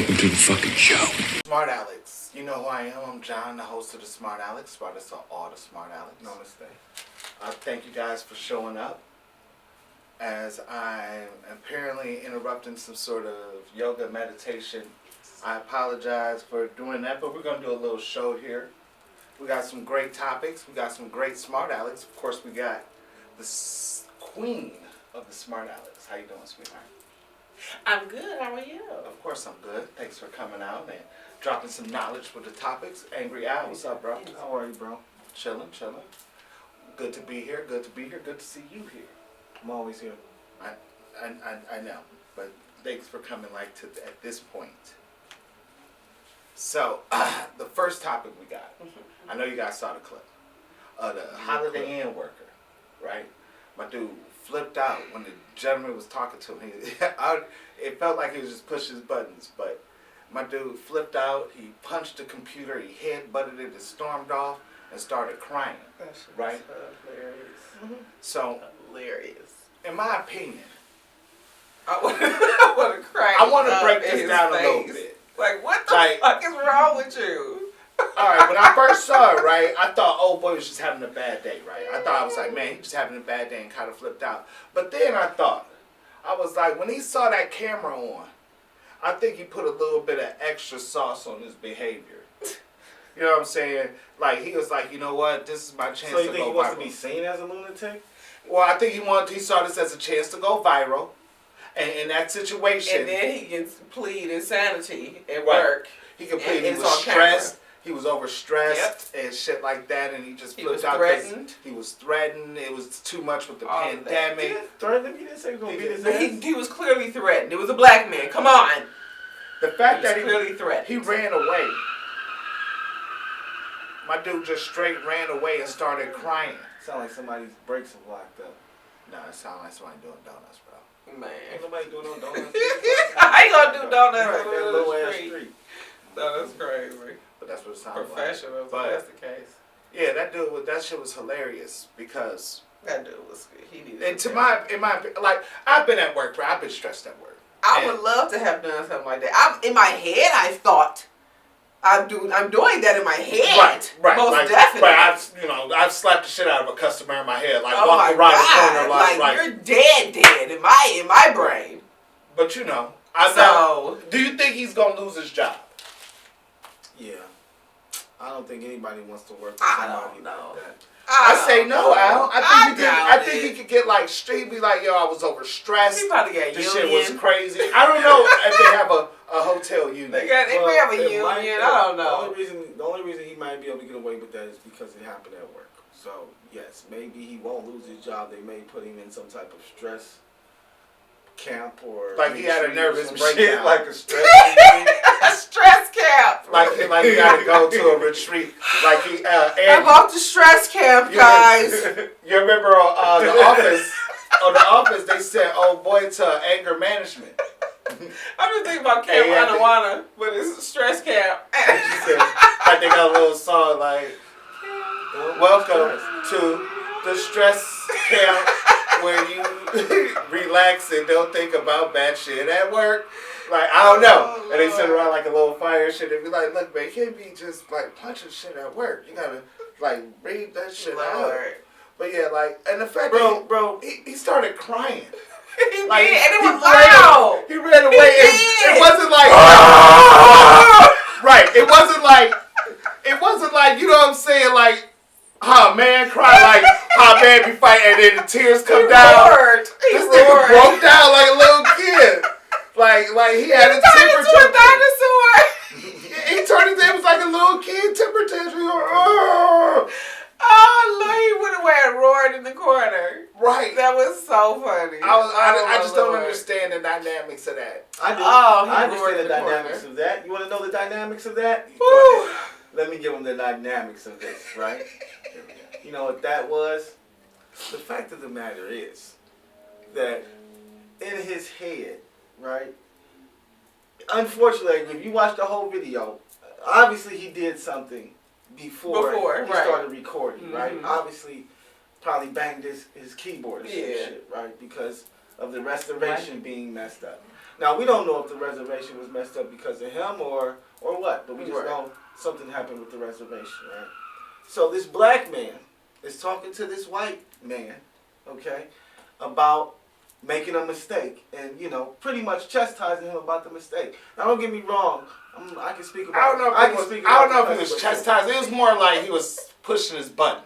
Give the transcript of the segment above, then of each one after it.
Welcome to the fucking show. Smartalecs. You know who I am. I'm John, the host of the Smartalecs. Smartest of all the Smartalecs. Namaste. Thank you guys for showing up. As I'm apparently interrupting some sort of yoga meditation, I apologize for doing that, but we're going to do a little show here. We got some great topics. We got some great Smartalecs. Of course, we got the queen of the Smartalecs. How you doing, sweetheart? I'm good. How are you? Of course I'm good. Thanks for coming out and dropping some knowledge with the topics. Angry Al, what's up, bro? How are you, bro? Chilling. Good to be here. Good to see you here. I'm always here. I know, but thanks for coming at this point. So, the first topic we got, I know you guys saw the clip, the Holiday Inn worker, right? My dude flipped out when the gentleman was talking to him. It felt like he was just pushing his buttons, but my dude flipped out. He punched the computer. He head-butted it and stormed off and started crying. That's right? Hilarious. So, Hilarious. in my opinion, I want to cry. I want to break this down a little bit. Like, what the fuck is wrong with you? Alright, when I first saw it, right, I thought old boy was just having a bad day, right? I was like, man, he's just having a bad day and kind of flipped out. But then I was like, when he saw that camera on, I think he put a little bit of extra sauce on his behavior. You know what I'm saying? Like, he was like, you know what, this is my chance to go viral. So you think he wants to be seen as a lunatic? Well, I think he saw this as a chance to go viral. And in that situation... And then he can plead insanity at work. He can plead, he was stressed. He was overstressed and shit like that, and he just flipped out. He was threatened. It was too much with the pandemic. Threatened? He didn't say he was going to beat his ass. He was clearly threatened. It was a black man. Come on. The fact that clearly threatened. He ran away. My dude just straight ran away and started crying. Sound like somebody's brakes are locked up. No, it sounded like somebody doing donuts, bro. Man. Ain't nobody doing no donuts. I ain't gonna do donuts right, on that low ass street. No, that's crazy. But that's what it sounded like. Professional, but that's the case. Yeah, that shit was hilarious because that dude was he needed. And in my like, I've been at work, bro. I've been stressed at work. I would love to have done something like that. In my head, I thought I'm doing that in my head. Right. Most definitely. Right. I've slapped the shit out of a customer in my head, like walked around the corner, like you're dead in my brain. But do you think he's gonna lose his job? Yeah. I don't think anybody wants to work with somebody like that. I say no, Al. I think he could get he'd be like, yo, I was overstressed. He probably got this union. shit was crazy. I don't know if they have a hotel union. They may have a union. I don't know. The only reason he might be able to get away with that is because it happened at work. So yes, maybe he won't lose his job. They may put him in some type of stress camp or like he had a nervous breakdown. Shit, like a stress a stress camp. Like he got to go to a retreat. Like I'm off to stress camp, guys. You remember on The Office? On The Office, they sent old boy to anger management. I'm just thinking about Camp Anawana, but it's stress camp. Like they got a little song like, welcome to the stress camp where you relax and don't think about bad shit at work. Like, I don't know. And they sit around like a little fire and shit and be like, look, man, you can't be just punching shit at work. You gotta read that shit out. But yeah, and the fact that he started crying. He did, and it was loud. He ran away. It wasn't like right. It wasn't like you know what I'm saying, like, oh man, cry like oh man be fighting and then the tears come down. This nigga broke down like a little kid. Like he had a temper tantrum. A dinosaur. He turned into it was like a little kid temper tantrum. Oh, look, he went away and roared in the corner. Right. That was so funny. I just don't understand the dynamics of that. I understand the dynamics of that. You want to know the dynamics of that? Let me give them the dynamics of this, right? You know what that was? The fact of the matter is that in his head, right? Unfortunately, if you watch the whole video, obviously he did something before he started recording, right? Obviously, probably banged his keyboard and shit, right? Because of the restoration being messed up. Now, we don't know if the reservation was messed up because of him or what, but we just know something happened with the reservation, right? So this black man is talking to this white man, okay, about making a mistake and, you know, pretty much chastising him about the mistake. Now, don't get me wrong. I can speak about I don't know if he was chastising. It was more like he was pushing his buttons.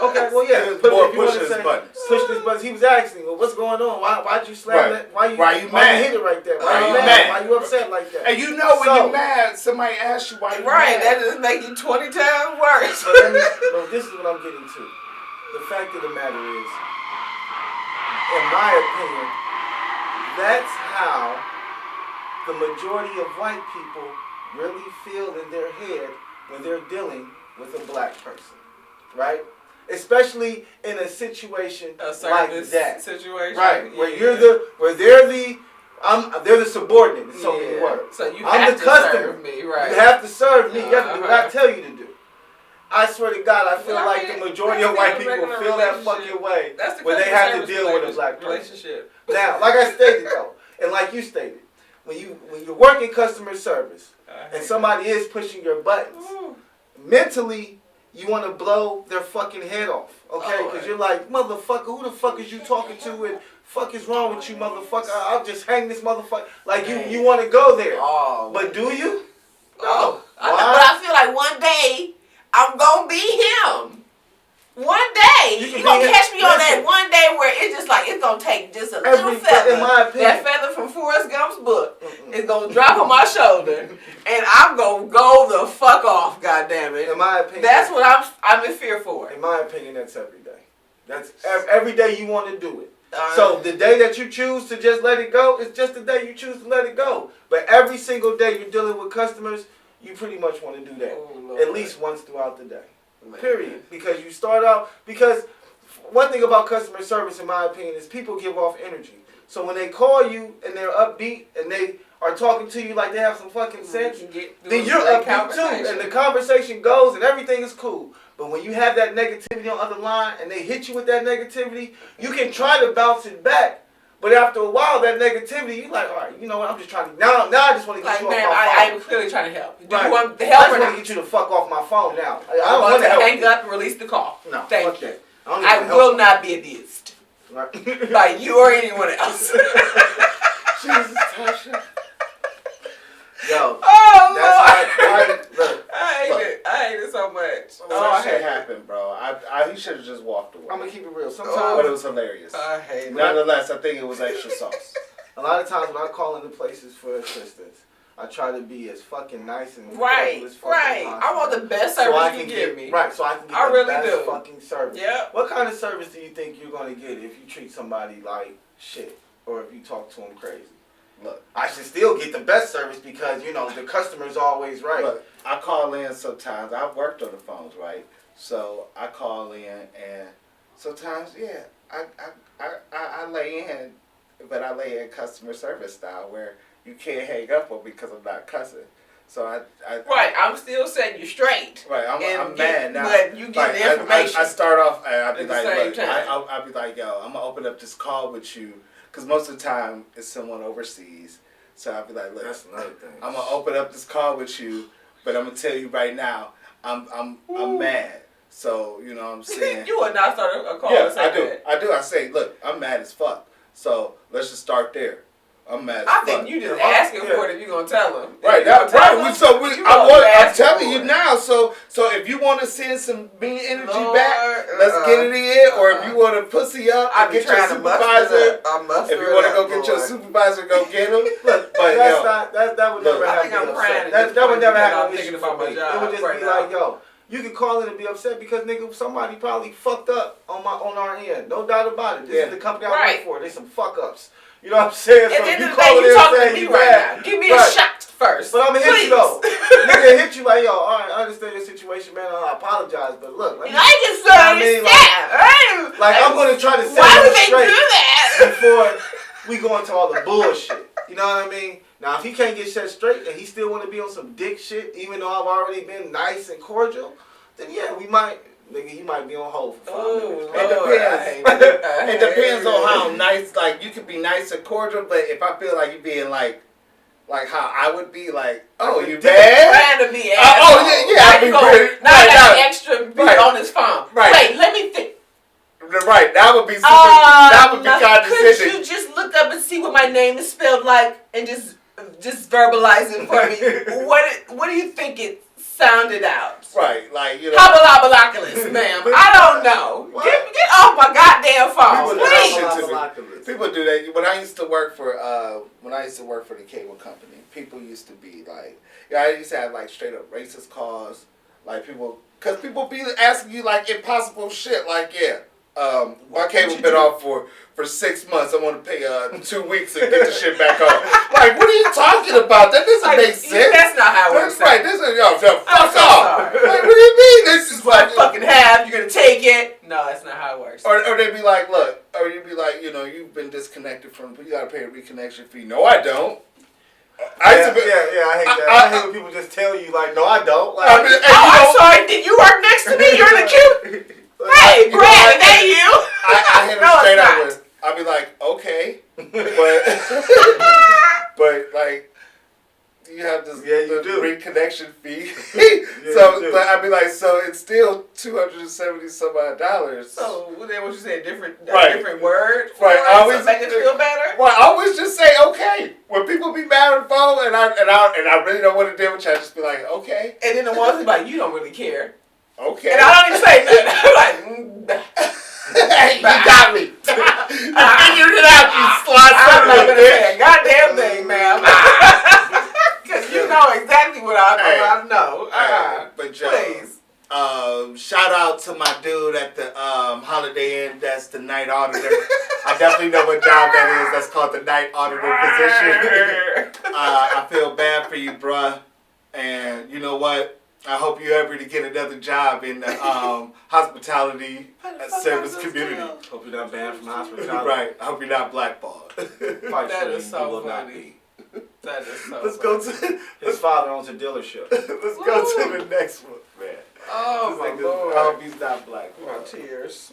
Okay, well, yeah. He was more pushing his buttons. Pushing his buttons. He was asking, well, what's going on? Why'd you slam that? Why you mad? Why you hit it right there? Why you mad? Why you upset like that? And you know when you're mad, somebody asks you why you mad. That just make you 20 times worse. But this is what I'm getting to. The fact of the matter is, in my opinion, that's how the majority of white people really feel in their head when they're dealing with a black person, right? Especially in a situation like that, situation, right? Where they're the subordinate in so many words. So you I'm have the to customer. serve me, right? You have to serve me. You have to do what I tell you to do. I swear to God, I feel like the majority of white people feel that fucking way when they have to deal with a black person. Now, like I stated though, and like you stated, when you're working customer service and somebody is pushing your buttons, mentally you want to blow their fucking head off, okay? Because you're like, motherfucker, who the fuck is you talking to, and fuck is wrong with you, motherfucker? I'll just hang this motherfucker. Like you want to go there, but do you? No. But I feel like one day I'm gonna be him. One day you gonna catch me on that one day where it's just like it's gonna take just a little feather. In my opinion, that feather from Forrest Gump's book is gonna drop on my shoulder, and I'm gonna go the fuck off. God damn it! In my opinion, that's what I'm in fear for. In my opinion, that's every day. That's every day you want to do it. So the day that you choose to just let it go, it's just the day you choose to let it go. But every single day you're dealing with customers, you pretty much want to do that at least once throughout the day. Period. Because you start out, because one thing about customer service, in my opinion, is people give off energy. So when they call you and they're upbeat and they are talking to you like they have some fucking sense, then you're upbeat too. And the conversation goes and everything is cool. But when you have that negativity on the other line and they hit you with that negativity, you can try to bounce it back. But after a while, that negativity, you're like, all right, you know what, I'm just trying to, now I just want to get you off my phone. I'm clearly trying to help. Do you want the help I just want to get you the fuck off my phone now. I don't want to hang up and release the call. No, thank you. I will not be abused by you or anyone else. Jesus, Tasha. Yo. Oh, Lord. I hate it so much. That shit happened, bro. He should have just walked away. I'm going to keep it real. But it was hilarious. I hate it. Nonetheless, I think it was extra sauce. A lot of times when I call into places for assistance, I try to be as fucking nice and right. as possible. I want the best service you can give me. Right, so I can get the best fucking service. Yeah. What kind of service do you think you're going to get if you treat somebody like shit or if you talk to them crazy? Look, I should still get the best service because, you know, the customer's always right. Look, I call in sometimes. I've worked on the phones, right? So I call in and sometimes, yeah, I lay in, but I lay in customer service style where you can't hang up on me because I'm not cussing. So I'm still setting you straight. Right, I'm mad now. But you get the information. I start off, I'll be like, look, I'll be like, yo, I'm going to open up this call with you. Because most of the time, it's someone overseas. So I'll be like, look, that's another thing. I'm going to open up this call with you, but I'm going to tell you right now, I'm mad. So, you know what I'm saying? You would not start a call. Yeah, I do. I say, look, I'm mad as fuck. So let's just start there. I'm mad as fuck. I think you just asking for it if you're going to tell them. Right, I'm telling you now. So if you want to send some mean energy back, let's get it in. Or if you want to pussy up and get your supervisor. If you want to go get your supervisor, go get him. Look, but that would never happen. That would never happen. I'm thinking about my job. It would just be like, yo, you can call in and be upset because nigga, somebody probably fucked up on our end. No doubt about it. This is the company I work for. There's some fuck ups. You know what I'm saying? At the end of the day, you talking to me right now. Give me a shot first. But I'm going to hit you though. Nigga hit you like, yo, all right, I understand your situation, man. I apologize, but look. I just don't understand. Like, I'm going to try to set why him straight. Why would they do that? Before we go into all the bullshit. You know what I mean? Now, if he can't get set straight and he still want to be on some dick shit, even though I've already been nice and cordial, then yeah, we might. Nigga, you might be on hold for 5 minutes. It depends. It depends on how nice. Like you could be nice and cordial, but if I feel like you're being like how I would be like, oh, you bad? Trying to be I'd be ready. Now I got an extra beat on his phone. Right. Wait, let me think. Right, that would be super, that would be condescending. Could you just look up and see what my name is spelled like and just verbalize it for me? What do you think it sounded out? Right, like, you know. Hobalabalocalus, ma'am. I don't know. Get off my goddamn phone, please. People do that. When I used to work for the cable company, people used to be like, I used to have like straight up racist calls, like because people be asking you like impossible shit, like my cable been off for 6 months. I want to pay 2 weeks and get the shit back on. Like, what are you talking about? That doesn't make sense. That's not how it works. Right, this is fuck off. Like, what do you mean? This is what I fucking have. You're gonna take it? No, that's not how it works. Or they'd be like, look, or you'd be like, you've been disconnected from. You gotta pay a reconnection fee. No, I don't. I hate that. I hate when people just tell you like, no, I don't. Like, I'm sorry. Did you work next to me? You're in the queue. Hey, Brad, is that you? I hit him straight up with. I'll be like, okay, but like, you have this reconnection fee. But I'd be like, so it's still $270 some odd. So what you say? Different word? Right. I always make it feel better. Well, I always just say okay when people be mad on the phone, and I really don't want to deal with you. I just be like, okay. And then the ones be like, you don't really care. Okay. And I don't even say nothing. I'm like, you got me. I figured it out, you slut. I'm not gonna say a goddamn thing, ma'am. Because you know exactly what I know. But please. Shout out to my dude at the Holiday Inn. That's the night auditor. I definitely know what job that is. That's called the night auditor position. I feel bad for you, bruh. And you know what? I hope you're able to get another job in the hospitality service community. Hope you're not banned from hospitality. Right. I hope you're not blackballed. That is so funny. That is so Let's go to... His father owns a dealership. Let's go to the next one, man. Oh, my Lord. I hope he's not black. My tears.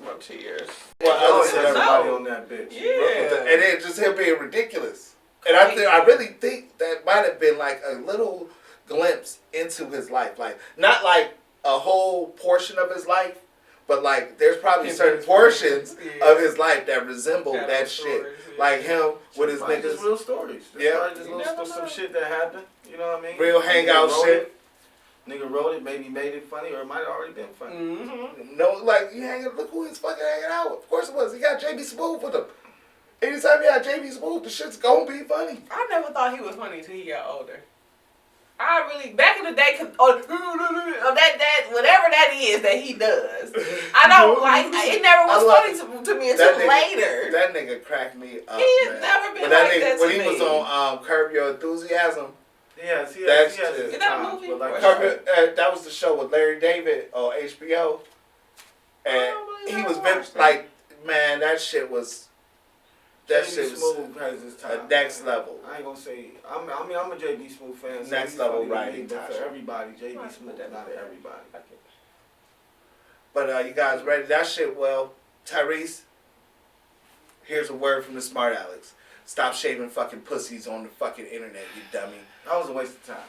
Well, everybody on that bitch. Yeah. And then just him being ridiculous. And I really think that might have been like a little glimpse into his life. Like, not like a whole portion of his life, but like there's probably certain portions of his life that resemble that shit. Like him with his niggas. Just real stories. Just some shit that happened. You know what I mean? Real hangout shit. Nigga wrote it, maybe made it funny, or it might have already been funny. Mm-hmm. No, like, look who he's fucking hanging out with. Of course it was. He got JB Smooth with him. Anytime you got JB Smooth, the shit's gonna be funny. I never thought he was funny until he got older. I really, back in the day, that whatever that is that he does, I don't like. It never was funny to me until later. That nigga cracked me up. He's never been like that to me. When he was on Curb Your Enthusiasm. Yes, is that a movie? That was the show with Larry David on HBO, and he was like, man, that shit was. That shit was Smooth has his time. Next level. I ain't gonna say. I'm a JB Smooth fan. So next level, right? But for everybody, JB Smooth, not everybody. But you guys ready? That shit. Well, Tyrese. Here's a word from the Smartalecs. Stop shaving fucking pussies on the fucking internet, you dummy. That was a waste of time.